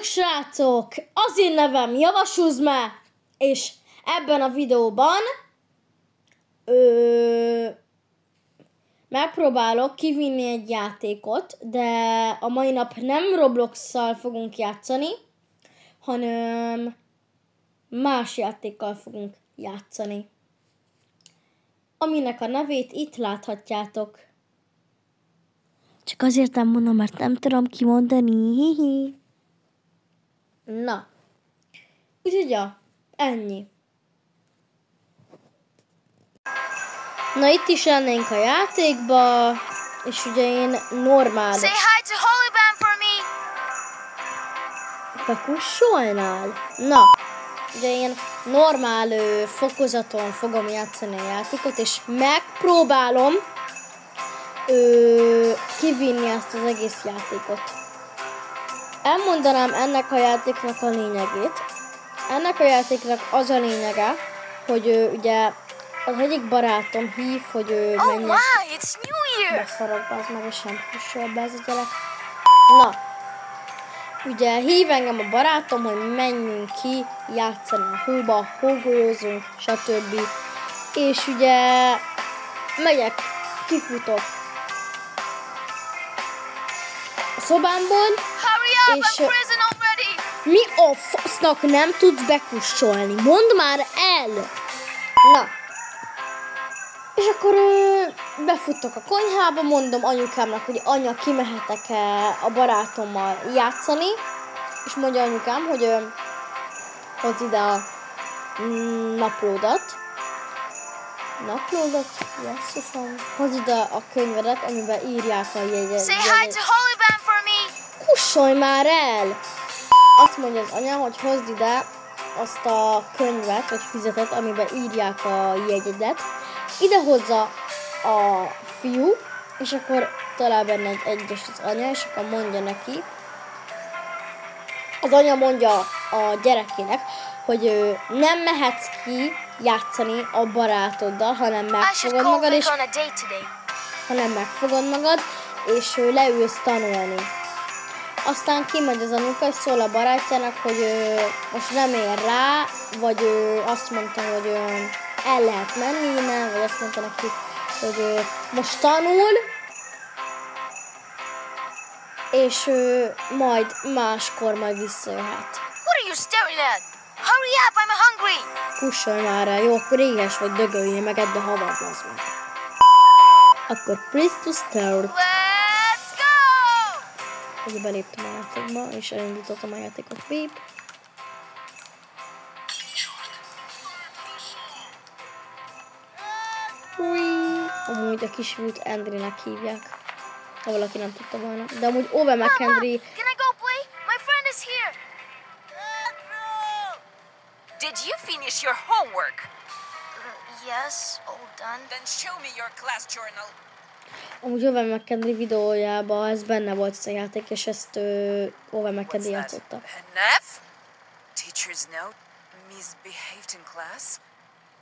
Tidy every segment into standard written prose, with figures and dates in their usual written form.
Sziasztok srácok! Az én nevem Javasuzme, és ebben a videóban megpróbálok kivinni egy játékot, de a mai nap nem Roblox-szal fogunk játszani, hanem más játékkal fogunk játszani, aminek a nevét itt láthatjátok. Csak azért nem mondom, mert nem tudom kimondani. Na, úgyhogy ja, ennyi. Na, itt is lennénk a játékba, és ugye én normális. Say hi to Holyban for me. Bekussolnál? Na, ugye én normál fokozaton fogom játszani a játékot, és megpróbálom kivinni ezt az egész játékot. Elmondanám ennek a játéknak a lényegét. Ennek a játéknak az a lényege, hogy ugye az egyik barátom hív, hogy menjek. Oh wow, it's New Year. Beszarok be, az meg sem kussol be ez a gyerek. Na, ugye hív engem a barátom, hogy menjünk ki játszani a hóba, hógolyózunk, stb. És ugye megyek, kifutok a szobámból, Hurry up, és I'm frozen already. mi a fasznak nem tudsz bekussolni? Mondd már el! Na. És akkor befuttok a konyhába, mondom anyukámnak, hogy anya, kimehetek-e a barátommal játszani, és mondja anyukám, hogy hozz ide a naplódat. Naplódat? Jesszusom. Hozz ide a könyvedet, amiben írják a jegyet. Say hi to Holyban for me. Kussolj már el! Azt mondja az anya, hogy hozd ide azt a könyvet, vagy füzetet, amiben írják a jegyedet. Ide hozza a fiú, és akkor talál benne egy egyes az anya, és akkor mondja neki. Az anya mondja a gyerekének, hogy nem mehetsz ki játszani a barátoddal, hanem megfogod magad, és leülsz tanulni. Aztán kimegy az anyuka, és szól a barátjának, hogy most nem ér rá, vagy azt mondta, hogy el lehet menni innen, vagy azt mondta neki, hogy most tanul, és majd máskor majd visszajöhet. What are you staring at? Hurry up, I'm hungry. Kussolj már el, jó, akkor éhes vagy, dögöljél meg, edd a havat, az meg. Akkor please to start. Let's go! Ugye beléptem a játékba, és elindítottam a játékot. Beep. Amúgy a kisfiút Andrew-nek hívják, ha valaki nem tudta volna. De amúgy Owe McHenry... Can I go play? My friend is here. Did you finish your homework? Yes, all done. Then show me your class journal. Amúgy Owe McHenry videójában ez benne volt ez a játék, és ezt Owe McHenry játszotta. Enough? Teacher's note, misbehaved in class,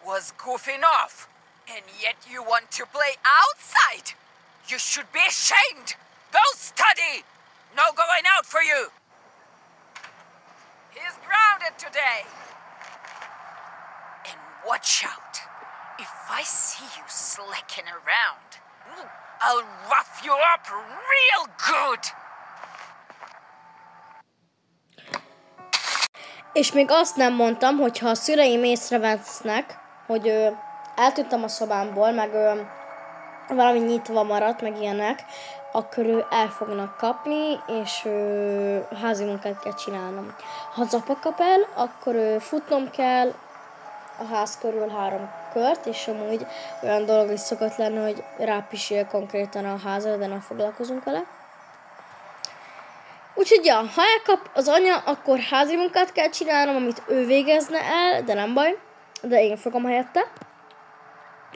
was goofing off. And yet you want to play outside? You should be ashamed! Go study! No going out for you! He's grounded today! And watch out! If I see you slicking around, I'll rough you up real good! És még azt nem mondtam, hogy ha a szüleim észrevesznek, hogy eltűntem a szobámból, meg valami nyitva maradt, meg ilyenek, akkor el fognak kapni, és házi munkát kell csinálnom. Ha az apa kap el, akkor futnom kell a ház körül 3 kört, és amúgy olyan dolog is szokott lenni, hogy rápisil konkrétan a házra, de nem foglalkozunk vele. Úgyhogy ja, ha elkap az anya, akkor házi munkát kell csinálnom, amit ő végezne el, de nem baj, de én fogom helyette.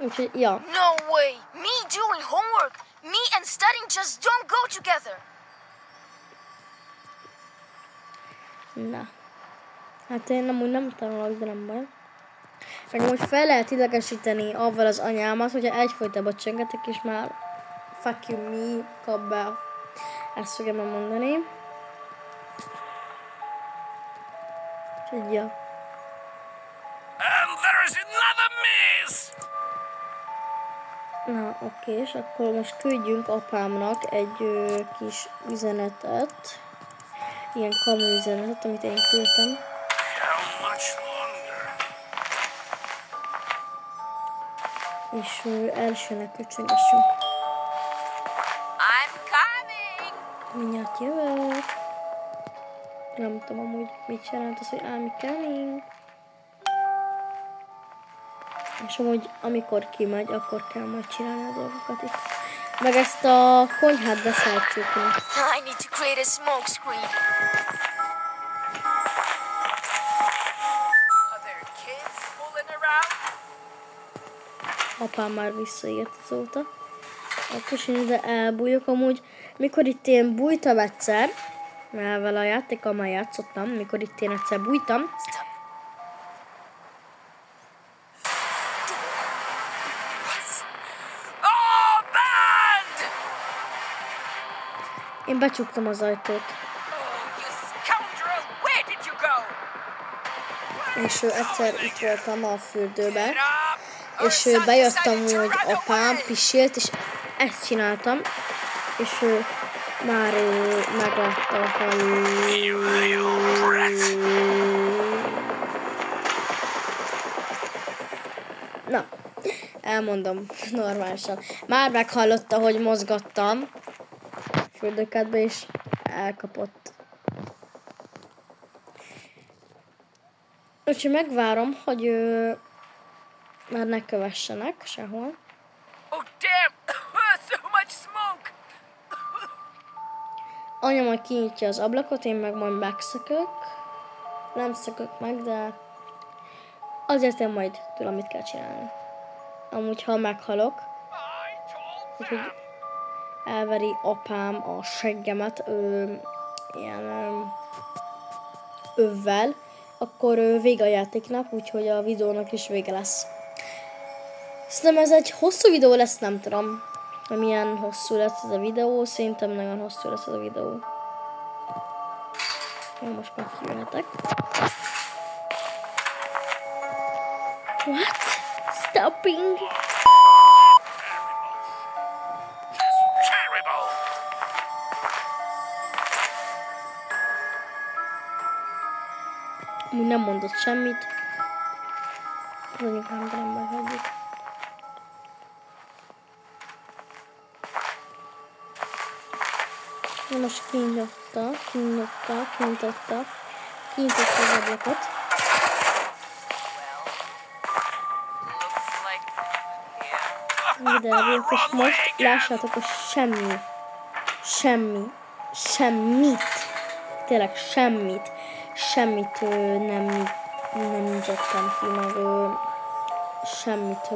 Úgyhogy, ja. No way! Me doing homework! Me and studying just don't go together! Na. Hát én amúgy nem tanulok, de nem baj. Meg amúgy fel lehet idegesíteni avval az anyámat, hogyha egyfolytában csöngetek, és már fuck you me, kap be. Ezt fogom mondani. Tudja. And there is another miss! Na, oké, és akkor most küldjünk apámnak egy kis üzenetet. Ilyen kamu üzenetet, amit én küldtem. How much longer? És elsőnek köcsögessünk. I'm coming! Mindjárt jövök. Nem tudom amúgy mit jelent az, hogy I'm coming. És amúgy amikor kimegy, akkor kell majd csinálni a dolgokat itt. Meg ezt a konyhát beszálltsukni. I need to create a smoke screen. Other kids fooling around? Apám már visszaért azóta. Akkor én ide elbújok. Amúgy, mikor itt én bújtam egyszer, mert vele a játékommal játszottam, mikor itt én egyszer bújtam, Oh, banned! én becsuktam az ajtót. Oh, you scoundrel! Where did you go? És egyszer itt voltam a fürdőben, Get up! és Our son bejöttem, decided to hogy run apám away. pisélt, és ezt csináltam, és már meglátta, hogy... You little brat! Na, elmondom normálisan. Már meghallotta, hogy mozgattam fürdőkádba, és elkapott. Úgyhogy megvárom, hogy már ne kövessenek sehol. Oh, damn! So much smoke! Anya majd kinyitja az ablakot, én meg majd megszökök. Nem szökök meg, de azért én majd tudom, mit kell csinálni. Amúgy, ha meghalok, I told úgyhogy elveri apám a seggemet ilyen övvel, akkor vége a játéknak, úgyhogy a videónak is vége lesz. Szerintem ez egy hosszú videó lesz, nem tudom, hogy milyen hosszú lesz ez a videó, szerintem nagyon hosszú lesz ez a videó. Jó, most már kijöhetek. What? Stopping? terrible! Úgy nem mondott semmit. Az anyukám, de nem baj, hagyjuk. Na most kinyitotta az ablakot. Looks like here. Ide elbújok, és most lássátok, hogy semmit, tényleg semmit nem nyitottam ki, meg semmit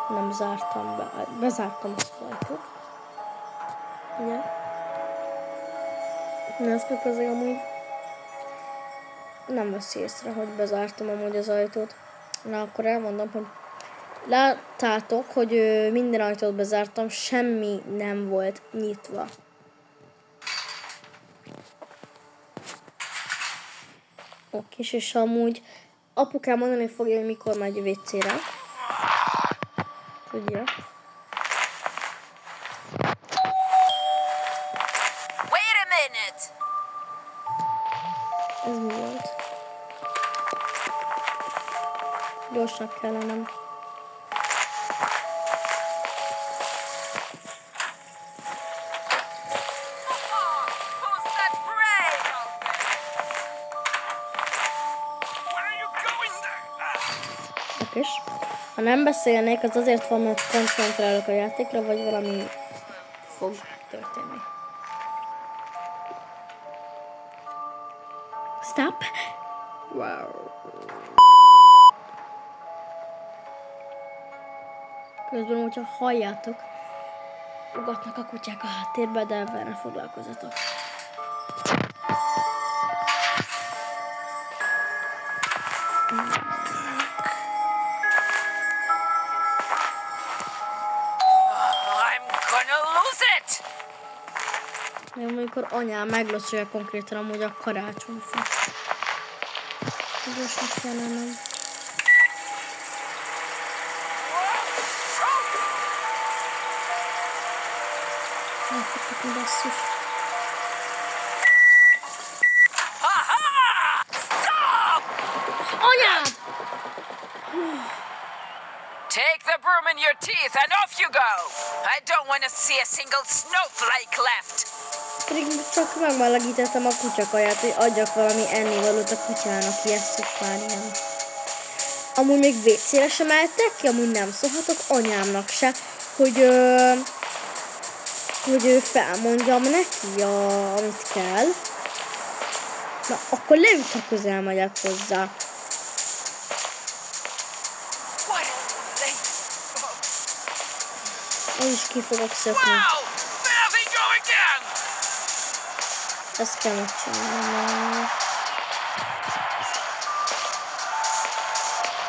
nem zártam be, bezártam azt az ajtót. Ugye? Na, ezt meg azért amúgy nem veszi észre, hogy bezártam amúgy az ajtót. Na, akkor elmondom, hogy láttátok, hogy minden ajtót bezártam, semmi nem volt nyitva. Oké, és amúgy apukám mondani fogja, hogy mikor megy WC-re. Tudja. Wait a minute! Ez mi volt? Gyorsnak kellenem. Who's that brave out there? Where are you going there? Okés. Ha nem beszélnék, az azért van, mert koncentrálok a játékra, vagy valami fog történni. Stop. Wow. Közben, hogyha halljátok, ugatnak a kutyák a háttérbe, de ebben ne foglalkozzatok. I'm gonna lose it! Még amikor anyám meglocsolja konkrétan amúgy a karácsonyfa. Gyorsan kell lennem. Nem fogtok, basszus. Anyád! Take the broom in your teeth and off you go! I don't want to see a single snowflake left! Pedig csak megmelegítettem a kutyakaját, hogy adjak valami ennivalót a kutyának, ki ezt szokványom. Amúgy még WC-re sem mehettek ki, amúgy nem szólhatok anyámnak se, hogy felmondjam neki, amit kell. Na, akkor leütök, közel megyek hozzá. Én is ki fogok szökni. Ezt kell megcsinálni.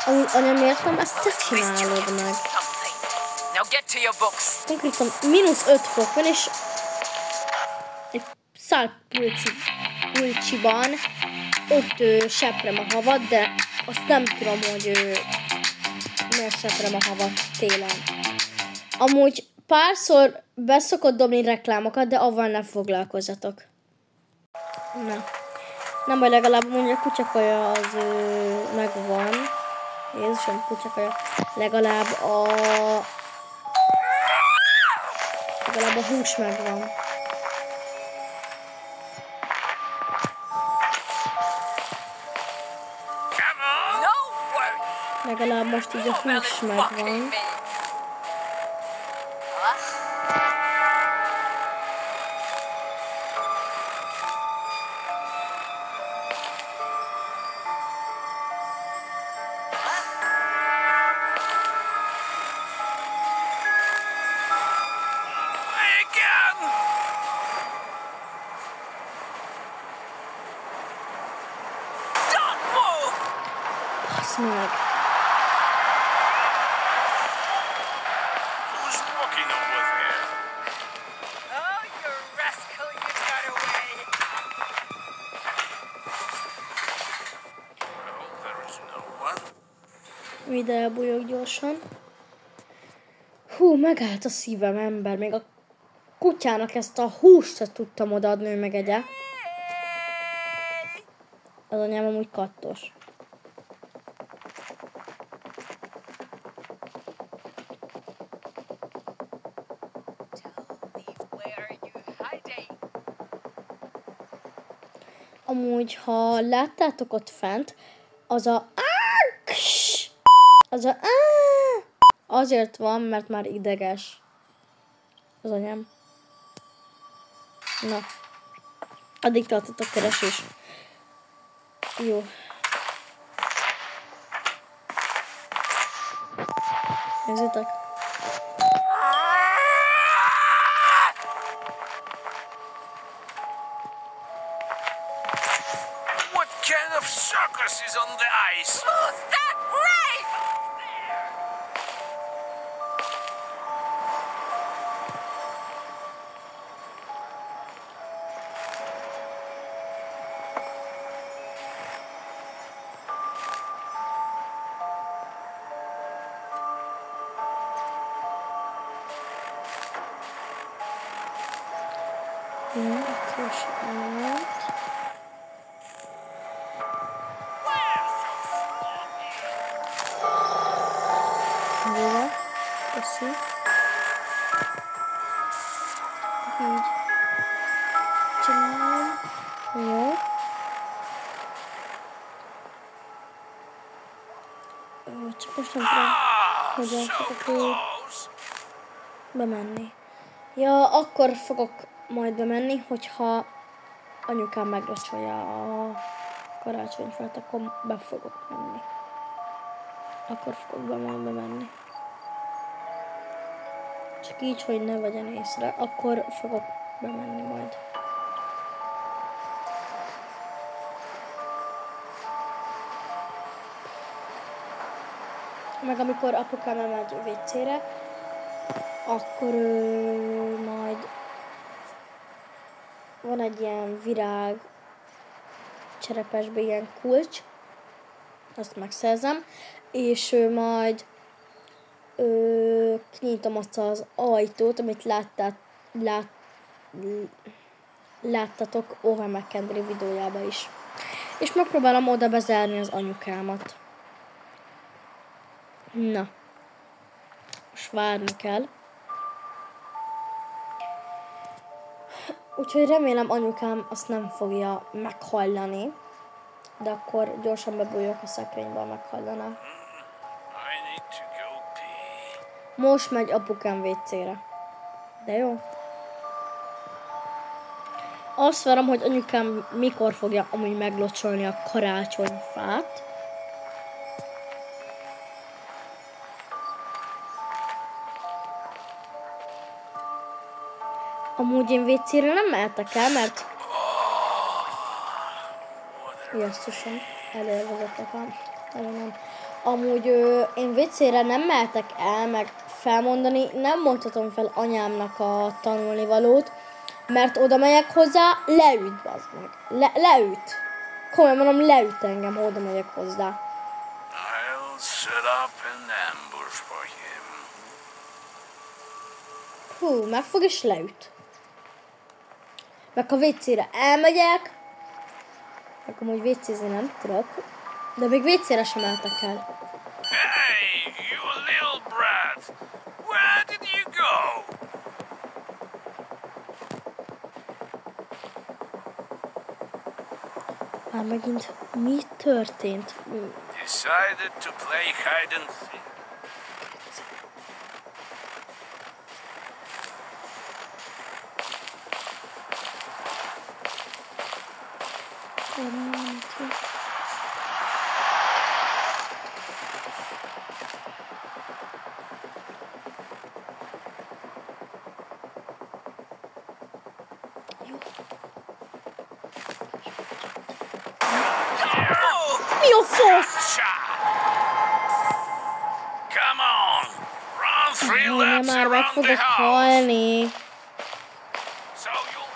Amúgy anya, miért nem ezt te csinálod meg? Konkrétan -5 fok van, és egy szál pulcsiban ott seprem a havat, de azt nem tudom, hogy miért seprem a havat télen. Amúgy párszor beszokott dobni reklámokat, de avval ne foglalkozzatok. Na. Nem baj, legalább mondjuk a kutyakaja az megvan. Jézusom, kutyakaja. Legalább a hús megvan. Legalább most így a hús megvan. Meg. Who's walking over there? Oh, you rascal, you got away! Well, there is no one. Ide elbújok gyorsan. Hú, megállt a szívem, ember. Még a kutyának ezt a húst tudtam odaadni, hogy megegye. Az anyám amúgy kattos. Amúgy, ha láttátok ott fent, azért van, mert már ideges az anyám. Na, addig tartott a keresés. Jó. Nézzétek. What kind of circus is on the ice? Who's that brave? Köszi. Így. Csinálom. Jó. Csak most nem tudom, hogyan fogok bemenni. Ja, akkor fogok majd bemenni, hogyha anyukám megracsolja a karácsonyfát, akkor be fogok menni. Akkor fogok majd bemenni. Csak így, hogy ne vegyen észre, akkor fogok bemenni majd. Meg amikor apukám elmegy WC-re, akkor majd van egy ilyen virág cserepesben ilyen kulcs, azt megszerzem, és majd kinyitom azt az ajtót, amit láttatok Owen McKendry videójában is. És megpróbálom oda bezárni az anyukámat. Na. Most várni kell. Úgyhogy remélem anyukám azt nem fogja meghallani. De akkor gyorsan bebújok a szekrénybe, meghallaná. I need to go pee. Most megy apukám WC-re. De jó. Azt várom, hogy anyukám mikor fogja amúgy meglocsolni a karácsonyfát. Amúgy én WC-re nem mehetek el, mert... Jesszusom, elővezetek a... Amúgy én WC-re nem mehetek el, meg felmondani, nem mondhatom fel anyámnak a tanulnivalót, mert oda megyek hozzá, leüt, bazd meg. Leüt. Komolyan mondom, leüt engem, ha oda megyek hozzá. I'll set up an ambush for him. Hú, megfog és leüt. Meg ha WC-re elmegyek, akkor amúgy WC-zni nem tudok, de még WC-re sem álltak el. Hey, you little brat! Where did you go? Már megint mi történt? Decided to play hide and seek. Mi a fasz? Come on, run 3 Én laps már meg around the fogok house. halni. So you'll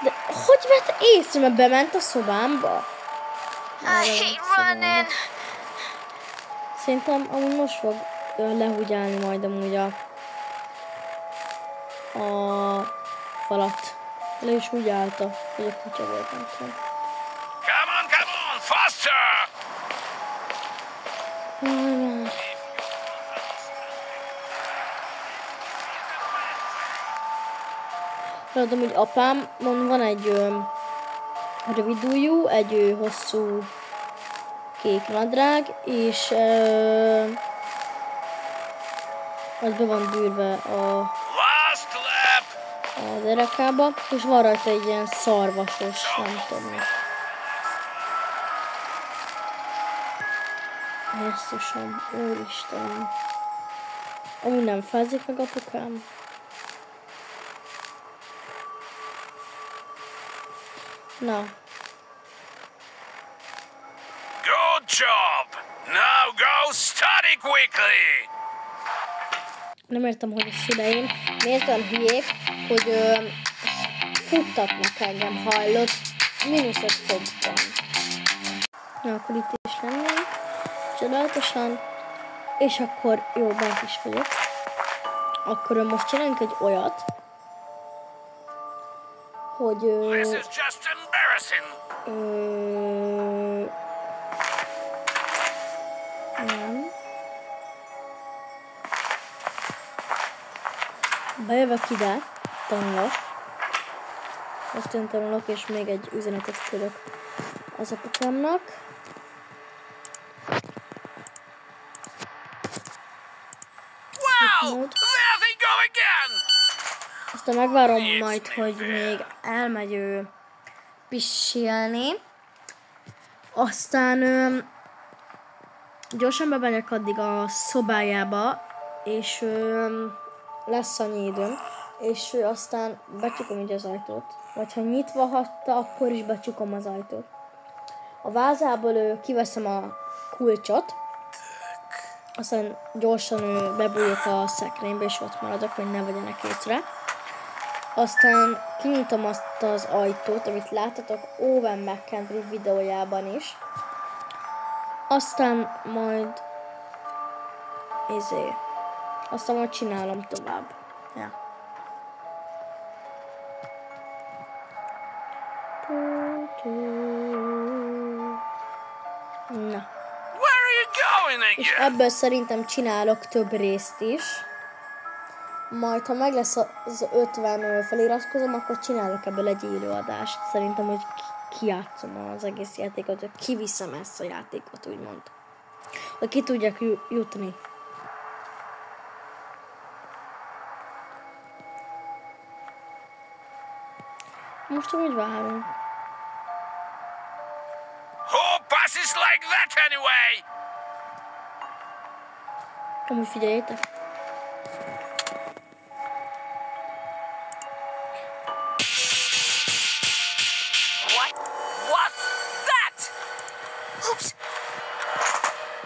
De hogy vett észre, mert bement a szobámba? I hate running. Szerintem amúgy most fog lehúgyálni majd amúgy a falat. Le is húgyálta, hogy a kutya volt, nem tudom. come on, faster! Tudom, hogy apám, van egy rövid ujjú, egy hosszú kék nadrág, és az be van dűrve Last lap! a derekába, és van rajta egy ilyen szarvasos, nem tudom mi. Jesszusom, úristenem. Amúgy nem fázik meg apukám. Na. Good job! Now go study quickly! Nem értem, hogy a szüleim miért olyan hülyék, hogy futtatnak engem, hallott, -5 fokban. Na, akkor itt is lennénk, csodálatosan, és akkor jó, bent is vagyok. Akkor most csinálunk egy olyat, hogy This is just embarrassing! nem. Bejövök ide, tanulok. Most én tanulok, és még egy üzenetet küldök az apukámnak. Wow! There they go again! Aztán megvárom majd, hogy még elmegy ő pisilni. Aztán gyorsan bemegyek addig a szobájába, és lesz annyi időm, és aztán becsukom így az ajtót. Vagy ha nyitva hagyta, akkor is becsukom az ajtót. A vázából kiveszem a kulcsot, aztán gyorsan bebújok a szekrénybe, és ott maradok, hogy ne vegyenek észre. Aztán kinyitom azt az ajtót, amit láttatok Owen McKendry videójában is. Aztán majd... Aztán majd csinálom tovább. Ja. Na. Where are you going És again? ebből szerintem csinálok több részt is. Majd, ha meg lesz az 50 feliratkozom, akkor csinálok ebből egy élőadást. Szerintem, hogy kijátszom az egész játékot, hogy kiviszem ezt a játékot, úgymond. Hogy ki tudjak jutni. Most amúgy várunk. Who passes like that anyway? Amúgy figyeljétek. What was that? Oops.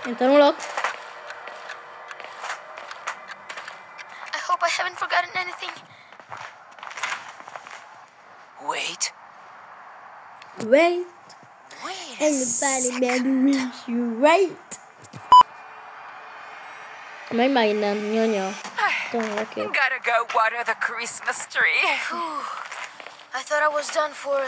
Én tanulok. I hope I haven't forgotten anything. Wait. Wait. Wait. Anybody better wish you right. Menj már innen, nyanya. Tanulok én. Gotta go water the Christmas tree. Whew. I thought I was done for.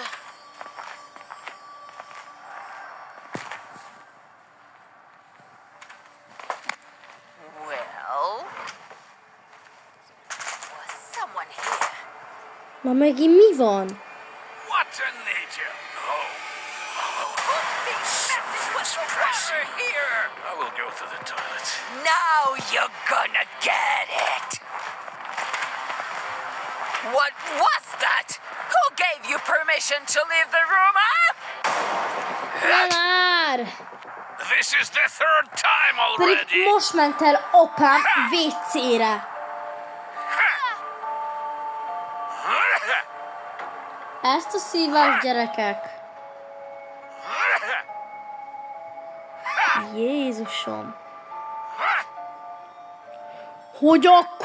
Well, was someone here? Ma megint mi van? What a nature. Oh, What's water here? I will go to the toilet. Now you're gonna get it. What was that? Who gave you permission to leave the room, huh? Lalár! This is the third time Pedig already. most ment el apám WC-re. Ezt a szívás gyerekek. Jézusom. Hogy a